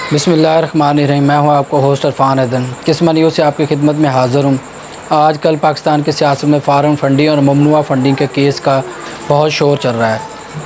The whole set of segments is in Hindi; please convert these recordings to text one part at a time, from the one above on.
बिस्मिल्लाहिर्रहमानिर्रहीम। मैं हूं आपको होस्ट इरफान अदन। किस्म न्यूज़ से आपकी खिदमत में हाज़िर हूं। आज कल पाकिस्तान की सियासत में फ़ॉरेन फंडिंग और ममनुआ फंडिंग के केस का बहुत शोर चल रहा है।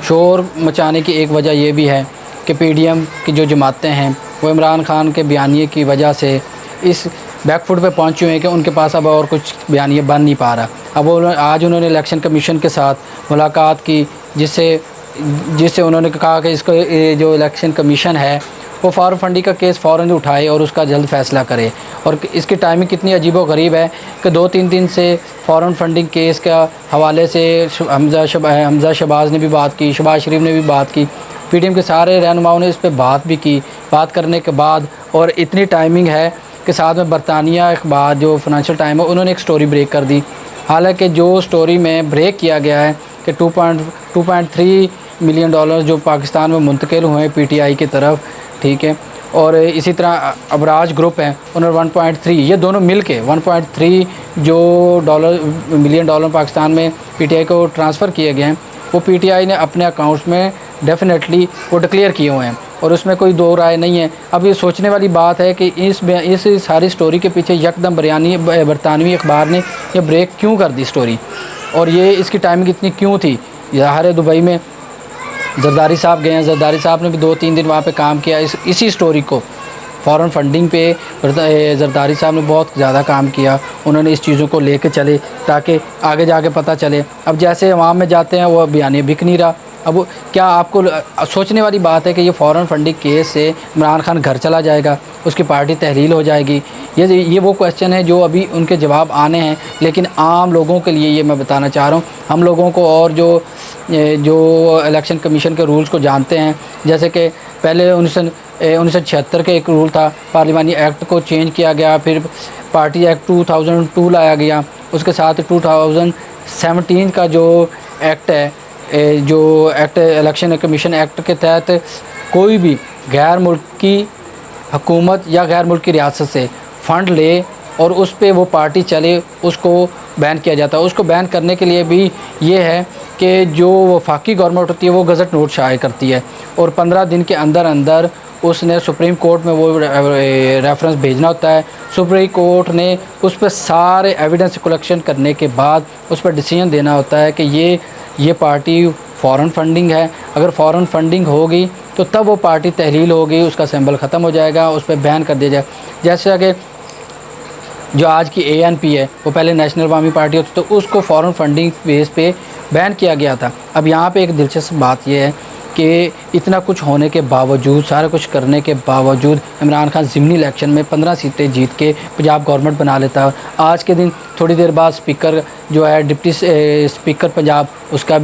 शोर मचाने की एक वजह यह भी है कि पीडीएम की जो जमातें हैं वो इमरान खान के बयानिए की वजह से इस बैकफुट पे पहुंच चुके हैं कि उनके पास अब और कुछ बयानिए बन नहीं पा रहा। अब वो आज उन्होंने इलेक्शन कमीशन के साथ मुलाकात की, जिससे जिससे उन्होंने कहा कि इसको ये जो इलेक्शन कमीशन है वो फ़ॉरेन फंडिंग का केस फ़ौरन उठाए और उसका जल्द फ़ैसला करे। और इसकी टाइमिंग कितनी अजीब व गरीब है कि 2-3 दिन से फ़ॉरेन फंडिंग केस का हवाले से हमज़ा शहबाज ने भी बात की, शहबाज शरीफ ने भी बात की, पीडीएम के सारे रहनुमाओं ने इस पर बात भी की। बात करने के बाद और इतनी टाइमिंग है कि साथ में बरतानिया अखबार जो फाइनेंशियल टाइम है उन्होंने एक स्टोरी ब्रेक कर दी। हालांकि जो स्टोरी में ब्रेक किया गया है कि 2.3 मिलियन डॉलर जो पाकिस्तान में मुंतकिल हुए हैं पीटीआई की तरफ, ठीक है। और इसी तरह अबराज ग्रुप है, उन्होंने 1.3, ये दोनों मिल के 1.3 जो मिलियन डॉलर पाकिस्तान में पीटीआई को ट्रांसफ़र किए गए हैं, वो पीटीआई ने अपने अकाउंट्स में डेफिनेटली वो डिक्लेयर किए हुए हैं और उसमें कोई दो राय नहीं है। अब ये सोचने वाली बात है कि इस सारी स्टोरी के पीछे यकदम बरतानवी अखबार ने ये ब्रेक क्यों कर दी स्टोरी, और ये इसकी टाइमिंग इतनी क्यों थी। ज़ाहिर दुबई में जरदारी साहब गए हैं, जरदारी साहब ने भी 2-3 दिन वहाँ पे काम किया इसी स्टोरी को फ़ॉरेन फंडिंग पे। जरदारी साहब ने बहुत ज़्यादा काम किया, उन्होंने इस चीज़ों को लेके चले ताकि आगे जाके पता चले। अब जैसे अवाम में जाते हैं वो बयानी बिक नहीं रहा। अब क्या आपको सोचने वाली बात है कि ये फ़ॉरेन फंडिंग केस से इमरान खान घर चला जाएगा, उसकी पार्टी तहलील हो जाएगी? ये वो क्वेश्चन है जो अभी उनके जवाब आने हैं। लेकिन आम लोगों के लिए ये मैं बताना चाह रहा हूँ, हम लोगों को और जो इलेक्शन कमीशन के रूल्स को जानते हैं, जैसे कि पहले 1976 के एक रूल था, पार्लिमानी एक्ट को चेंज किया गया, फिर पार्टी एक्ट 2002 लाया गया, उसके साथ 2017 का जो एक्ट है, जो एक्ट इलेक्शन कमीशन एक्ट के तहत कोई भी गैर मुल्की हुकूमत या गैर मुल्की रियासत से फ़ंड ले और उस पे वो पार्टी चले, उसको बैन किया जाता है। उसको बैन करने के लिए भी ये है कि जो वफाकी गवर्नमेंट होती है वो गज़ट नोट शाये करती है और 15 दिन के अंदर अंदर उसने सुप्रीम कोर्ट में वो रेफरेंस भेजना होता है। सुप्रीम कोर्ट ने उस पर सारे एविडेंस कलेक्शन करने के बाद उस पर डिसीजन देना होता है कि ये पार्टी फ़ॉरेन फंडिंग है। अगर फ़ॉरेन फंडिंग होगी तो तब वो पार्टी तहलील होगी, उसका सिंबल ख़त्म हो जाएगा, उस पर बैन कर दिया जाए। जैसे कि जो आज की एएनपी है वो पहले नेशनल अवामी पार्टी होती, तो उसको फ़ॉरेन फंडिंग बेस पे बैन किया गया था। अब यहाँ पे एक दिलचस्प बात यह है कि इतना कुछ होने के बावजूद, सारा कुछ करने के बावजूद इमरान खान ज़िमनी इलेक्शन में 15 सीटें जीत के पंजाब गवर्नमेंट बना लेता है। आज के दिन थोड़ी देर बाद स्पीकर जो है डिप्टी स्पीकर पंजाब, उसका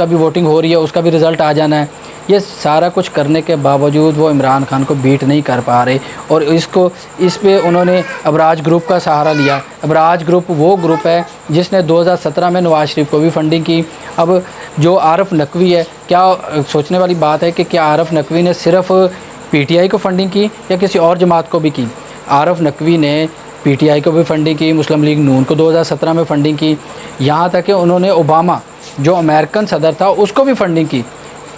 भी वोटिंग हो रही है, उसका भी रिज़ल्ट आ जाना है। ये सारा कुछ करने के बावजूद वो इमरान खान को बीट नहीं कर पा रहे और इस पे उन्होंने अबराज ग्रुप का सहारा लिया। अबराज ग्रुप वो ग्रुप है जिसने 2017 में नवाज शरीफ को भी फंडिंग की। अब जो आरफ नकवी है, क्या सोचने वाली बात है कि क्या आरफ नकवी ने सिर्फ पीटीआई को फंडिंग की या किसी और जमात को भी की? आरफ नकवी ने पीटीआई को भी फंडिंग की, मुस्लिम लीग नून को 2017 में फंडिंग की, यहाँ तक कि उन्होंने ओबामा जो अमेरिकन सदर था उसको भी फंडिंग की।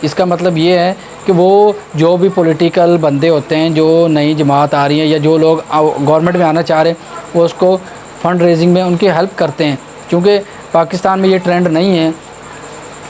इसका मतलब ये है कि वो जो भी पॉलिटिकल बंदे होते हैं, जो नई जमात आ रही है या जो लोग गवर्नमेंट में आना चाह रहे हैं, वो उसको फ़ंड रेजिंग में उनकी हेल्प करते हैं। क्योंकि पाकिस्तान में ये ट्रेंड नहीं है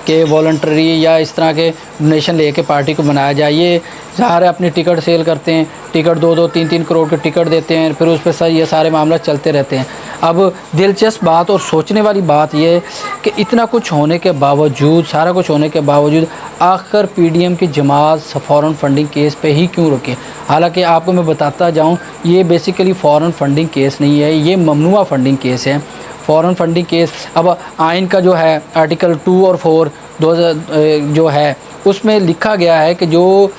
कि वॉलंटरी या इस तरह के डोनेशन लेके पार्टी को बनाया जाए। ये सारे अपनी टिकट सेल करते हैं, टिकट 2-2, 3-3 करोड़ के टिकट देते हैं, फिर उस पर ये सारे मामला चलते रहते हैं। अब दिलचस्प बात और सोचने वाली बात यह है कि इतना कुछ होने के बावजूद, सारा कुछ होने के बावजूद आखिर पीडीएम की जमात फ़ॉरेन फंडिंग केस पे ही क्यों रुके? हालांकि आपको मैं बताता जाऊं, ये बेसिकली फ़ॉरेन फंडिंग केस नहीं है, ये ममनुआ फंडिंग केस है। फ़ॉरेन फंडिंग केस, अब आइन का जो है आर्टिकल 2 और 4 जो है उसमें लिखा गया है कि जो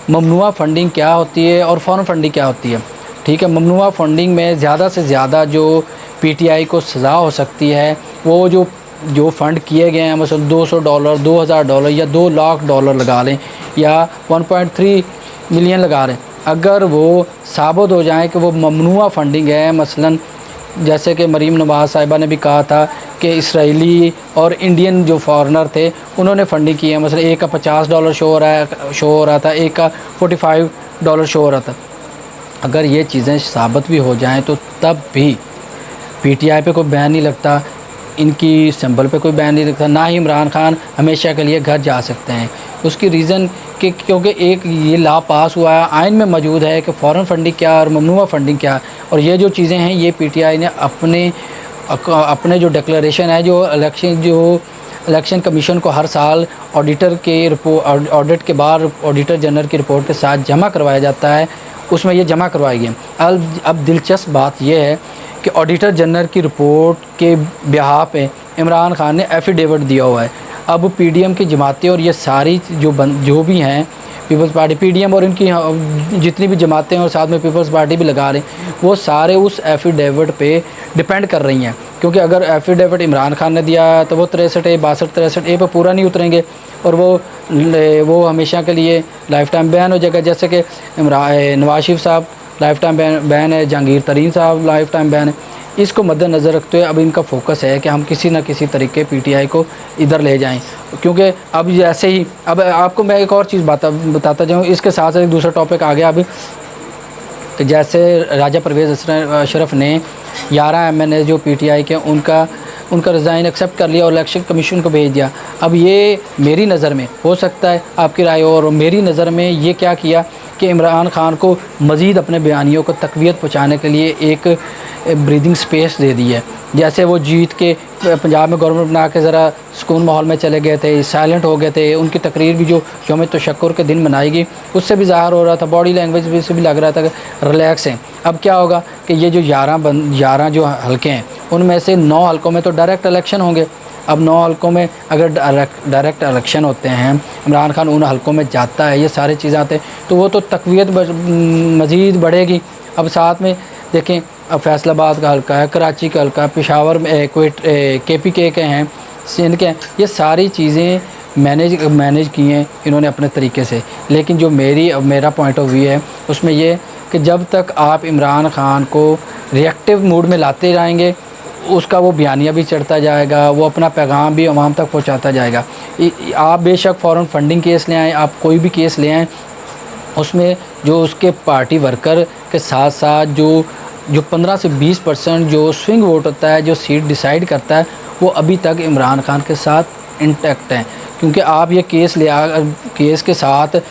ममनुआ फंडिंग क्या होती है और फ़ॉरेन फंडिंग क्या होती है। ठीक है, ममनुआ फंडिंग में ज़्यादा से ज़्यादा जो पीटीआई को सज़ा हो सकती है वो जो फ़ंड किए गए हैं, मतलब $200, $2000 या $2 लाख लगा लें या 1.3 मिलियन लगा लें, अगर वो साबित हो जाए कि वो ममनुआ फंडिंग है, मसलन जैसे कि मरीम नवाज़ साहिबा ने भी कहा था के इसराइली और इंडियन जो फॉरेनर थे उन्होंने फंडिंग की है। मतलब एक का $50 शो हो रहा था, एक का $45 शो हो रहा था। अगर ये चीज़ें साबित भी हो जाएं तो तब भी पीटीआई पे कोई बैन नहीं लगता, इनकी सिंबल पे कोई बैन नहीं लगता, ना ही इमरान खान हमेशा के लिए घर जा सकते हैं। उसकी रीज़न कि क्योंकि एक ये लॉ पास हुआ है, आइन में मौजूद है कि फ़ॉरेन फंडिंग क्या और ममनुआ फंडिंग क्या। और ये जो चीज़ें हैं ये पीटीआई ने अपने जो डिक्लेरेशन है, जो इलेक्शन कमीशन को हर साल ऑडिटर के ऑडिट के बाद ऑडिटर जनरल की रिपोर्ट के साथ जमा करवाया जाता है, उसमें ये जमा करवाई गई। अब दिलचस्प बात यह है कि ऑडिटर जनरल की रिपोर्ट के बिहाफ पे इमरान खान ने एफिडेविट दिया हुआ है। अब पीडीएम की जमातें और ये सारी जो भी हैं पीपल्स पार्टी, पीडीएम और इनकी जितनी भी जमातें और साथ में पीपल्स पार्टी भी लगा रहे हैं, वो सारे उस एफिडेविट पे डिपेंड कर रही हैं। क्योंकि अगर एफिडेविट इमरान खान ने दिया तो वो 63A 62-63A पे पूरा नहीं उतरेंगे और वो हमेशा के लिए लाइफ टाइम बैन हो जाएगा। जैसे कि नवाज शरीफ साहब लाइफ टाइम बैन है, जहांगीर तरीन साहब लाइफ टाइम बैन है। इसको मद्देनज़र रखते हुए अब इनका फोकस है कि हम किसी न किसी तरीके पीटीआई को इधर ले जाएं। क्योंकि अब जैसे ही अब आपको मैं एक और चीज़ बताता जाऊँ, इसके साथ साथ एक दूसरा टॉपिक आ गया अभी कि जैसे राजा परवेज़ अशरफ ने 11 MNA जो पीटीआई के उनका रिज़ाइन एक्सेप्ट कर लिया और इलेक्शन कमीशन को भेज दिया। अब ये मेरी नज़र में, हो सकता है आपकी राय और मेरी नज़र में, ये क्या किया कि इमरान खान को मज़ीद अपने बयानियों को तक़वियत पहुँचाने के लिए एक ब्रीदिंग स्पेस दे दी है। जैसे वो जीत के पंजाब में गवर्नमेंट बना के ज़रा सुकून माहौल में चले गए थे, साइलेंट हो गए थे। उनकी तकरीर भी जो यौम तशक्कुर के दिन मनाई गई उससे भी ज़ाहिर हो रहा था, बॉडी लैंग्वेज से भी लग रहा था कि रिलैक्स हैं। अब क्या होगा कि ये जो 11 जो हलके हैं उनमें से 9 हलकों में तो डायरेक्ट इलेक्शन होंगे। अब 9 हलकों में अगर डायरेक्ट इलेक्शन होते हैं, इमरान खान उन हलकों में जाता है, ये सारी चीज़ें आते हैं तो वो तो तक़वियत मज़ीद बढ़ेगी। अब साथ में देखें, अब फैसलाबाद का हल्का है, कराची का हल्का, पेशावर में कोयट KPK के हैं, सिंध के हैं, ये सारी चीज़ें मैनेज की हैं इन्होंने अपने तरीके से। लेकिन जो मेरा पॉइंट ऑफ व्यू है उसमें ये कि जब तक आप इमरान खान को रिएक्टिव मूड में लाते रहेंगे उसका वो बयानिया भी चढ़ता जाएगा, वो अपना पैगाम भी आवाम तक पहुंचाता जाएगा। आप बेशक फ़ॉरेन फंडिंग केस ले आएँ, आप कोई भी केस ले आएँ, उसमें जो उसके पार्टी वर्कर के साथ साथ जो 15 से 20% जो स्विंग वोट होता है, जो सीट डिसाइड करता है, वो अभी तक इमरान खान के साथ इंटैक्ट हैं। क्योंकि आप ये केस के साथ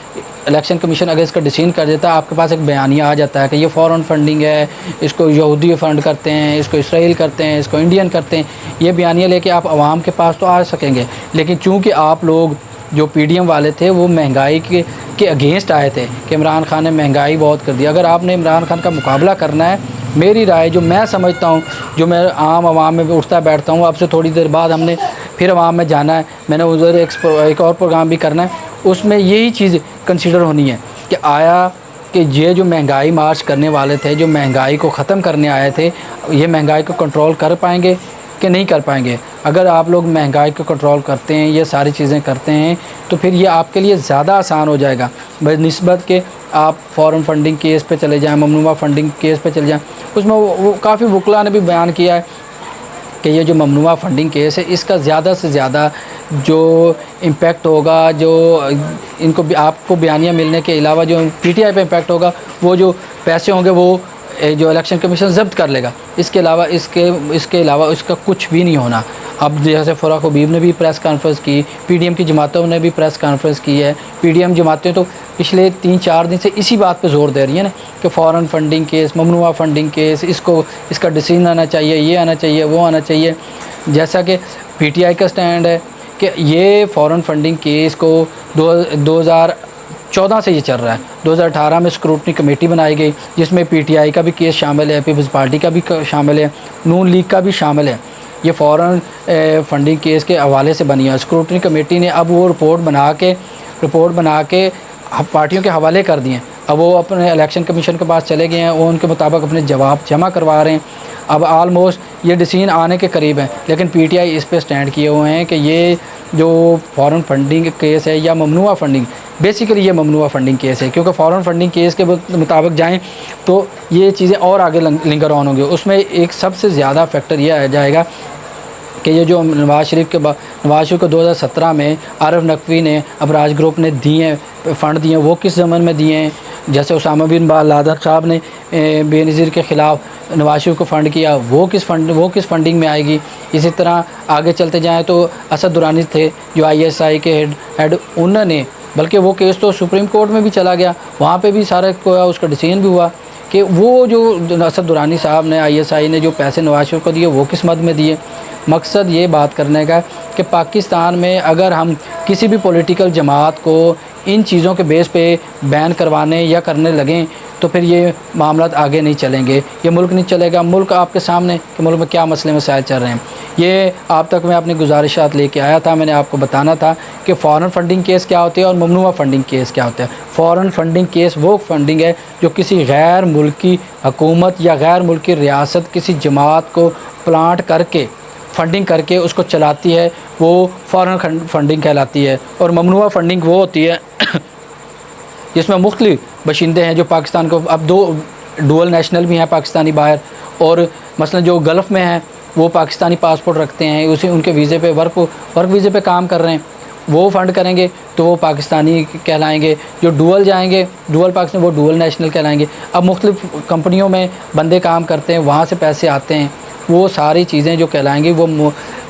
इलेक्शन कमीशन अगर इसका डिसीजन कर देता है, आपके पास एक बयानिया आ जाता है कि ये फ़ॉरेन फंडिंग है, इसको यहूदी फंड करते हैं, इसको इसराइल करते हैं, इसको इंडियन करते हैं। ये बयानिया लेके आप आवाम के पास तो आ सकेंगे। लेकिन चूँकि आप लोग जो पीडीएम वाले थे वो महंगाई के अगेंस्ट आए थे कि इमरान खान ने महंगाई बहुत कर दी। अगर आपने इमरान खान का मुकाबला करना है, मेरी राय जो मैं समझता हूँ, जो मैं आम आवाम में उठता बैठता हूँ, अब से थोड़ी देर बाद हमने फिर आवाम में जाना है, मैंने उधर एक और प्रोग्राम भी करना है, उसमें यही चीज़ कंसिडर होनी है कि आया कि ये जो महंगाई मार्च करने वाले थे, जो महंगाई को ख़त्म करने आए थे, ये महंगाई को कंट्रोल कर पाएंगे कि नहीं कर पाएंगे। अगर आप लोग महंगाई को कंट्रोल करते हैं, ये सारी चीज़ें करते हैं, तो फिर ये आपके लिए ज़्यादा आसान हो जाएगा बनिस्बत के आप फ़ॉरेन फंडिंग केस पे चले जाएं, ममनुआ फंडिंग केस पे चले जाएं। उसमें वो काफ़ी वकला ने भी बयान किया है कि ये जो ममनुआ फंडिंग केस है, इसका ज़्यादा से ज़्यादा जो इम्पेक्ट होगा, जो इनको आपको बयानिया मिलने के अलावा जो पीटीआई पे इम्पेक्ट होगा, वो जो पैसे होंगे वो जो इलेक्शन कमीशन ज़ब्त कर लेगा। इसके अलावा इसका कुछ भी नहीं होना। अब जैसे फ़राख हबीब ने भी प्रेस कॉन्फ्रेंस की, पीडीएम की जमातों ने भी प्रेस कॉन्फ्रेंस की है। पीडीएम जमातें तो पिछले 3-4 दिन से इसी बात पे ज़ोर दे रही है ना कि फ़ॉरेन फंडिंग केस, ममनुआ फंडिंग केस, इसका डिसीजन आना चाहिए, ये आना चाहिए, वो आना चाहिए। जैसा कि पीटीआई का स्टैंड है कि ये फ़ॉरेन फंडिंग केस को 2014 से ये चल रहा है। 2018 में स्क्रूटनी कमेटी बनाई गई जिसमें पीटीआई का भी केस शामिल है, पीपल्स पार्टी का भी शामिल है, नून लीग का भी शामिल है। ये फ़ॉरेन फंडिंग केस के हवाले से बनी है। स्क्रूटनी कमेटी ने अब वो रिपोर्ट बना के पार्टियों के हवाले कर दिए। अब वो अपने इलेक्शन कमीशन के पास चले गए हैं, वो उनके मुताबिक अपने जवाब जमा करवा रहे हैं। अब आलमोस्ट ये डिसीजन आने के करीब है, लेकिन पीटीआई इस पे स्टैंड किए हुए हैं कि ये जो फ़ॉरेन फंडिंग केस है या ममनुआ फंडिंग, बेसिकली ये ममनुआ फंडिंग केस है, क्योंकि फ़ॉरेन फंडिंग केस के मुताबिक जाएं तो ये चीज़ें और आगे लिंगर ऑन होंगी। उसमें एक सबसे ज़्यादा फैक्टर ये आ जाएगा कि ये जो नवाज़ शरीफ को 2017 में आरिफ नकवी ने, अबराज ग्रुप ने दिए फ़ंड दिए, वो किस ज़मन में दिए हैं। जैसे उसामा बिन लादेन साहब ने बेनज़ीर के ख़िलाफ़ नवाज़ शरीफ को फ़ंड किया, वो किस फंडिंग में आएगी। इसी तरह आगे चलते जाएँ तो असद दुरानी थे जो ISI के हेड, उन्होंने, बल्कि वो केस तो सुप्रीम कोर्ट में भी चला गया, वहाँ पे भी सारा उसका डिसीजन भी हुआ कि वो जो असद दुरानी साहब ने, ISI ने जो पैसे नवाज़ शरीफ को दिए वो किस मद में दिए। मकसद ये बात करने का कि पाकिस्तान में अगर हम किसी भी पॉलिटिकल जमात को इन चीज़ों के बेस पे बैन करवाने या करने लगें तो फिर ये मामला आगे नहीं चलेंगे, ये मुल्क नहीं चलेगा। मुल्क आपके सामने कि मुल्क में क्या मसले मसाइल चल रहे हैं, ये आप तक मैं अपनी गुजारिशात लेके आया था। मैंने आपको बताना था कि फ़ॉरेन फंडिंग केस क्या होते हैं और ममनुआ फंडिंग केस क्या होता है। फ़ॉरेन फंडिंग केस वो फंडिंग है जो किसी गैर मुल्की हुकूमत या गैर मुल्की रियासत किसी जमात को प्लांट करके फंडिंग करके उसको चलाती है, वो फ़ॉरेन फंडिंग कहलाती है। और ममनुआ फंडिंग वो होती है जिसमें मुख्तलिफ बशिंदे हैं जो पाकिस्तान को, अब 2 डुअल नेशनल भी हैं पाकिस्तानी बाहर, और मसलन जो गल्फ़ में हैं वो पाकिस्तानी पासपोर्ट रखते हैं, उसी उनके वीज़े पे वर्क वीज़े पे काम कर रहे हैं, वो फ़ंड करेंगे तो वो पाकिस्तानी कहलाएंगे। जो डुअल जाएंगे, डुअल पाकिस्तान, वो डुअल नेशनल कहलाएंगे। अब मुख्तलिफ कंपनियों में बंदे काम करते हैं, वहाँ से पैसे आते हैं, वो सारी चीज़ें जो कहलाएंगी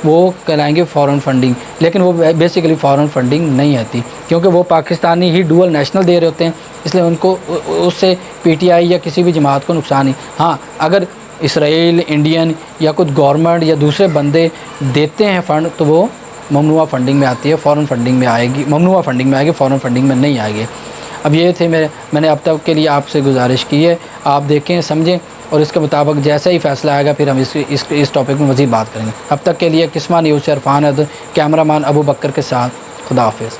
वो कहलाएंगे फ़ॉरेन फंडिंग। लेकिन वो बेसिकली फ़ॉरेन फंडिंग नहीं आती, क्योंकि वो पाकिस्तानी ही डुअल नेशनल दे रहे होते हैं, इसलिए उनको उससे PTI या किसी भी जमात को नुकसान नहीं। हाँ, अगर इसराइल, इंडियन या कुछ गवर्नमेंट या दूसरे बंदे देते हैं फ़ंड तो वो ममनुआ फंडिंग में आती है, फ़ॉरेन फंडिंग में आएगी, ममनुआ फंडिंग में आएगी, फ़ॉरेन फंडिंग में नहीं आएगी। अब ये थे मैंने अब तक के लिए आपसे गुजारिश की है, आप देखें, समझें और इसके मुताबिक जैसा ही फ़ैसला आएगा फिर हम इस टॉपिक में मज़ीद बात करेंगे। अब तक के लिए किस्मा न्यूज़ से इरफान, कैमरामैन अबू बकर के साथ, खुदा हाफिज़।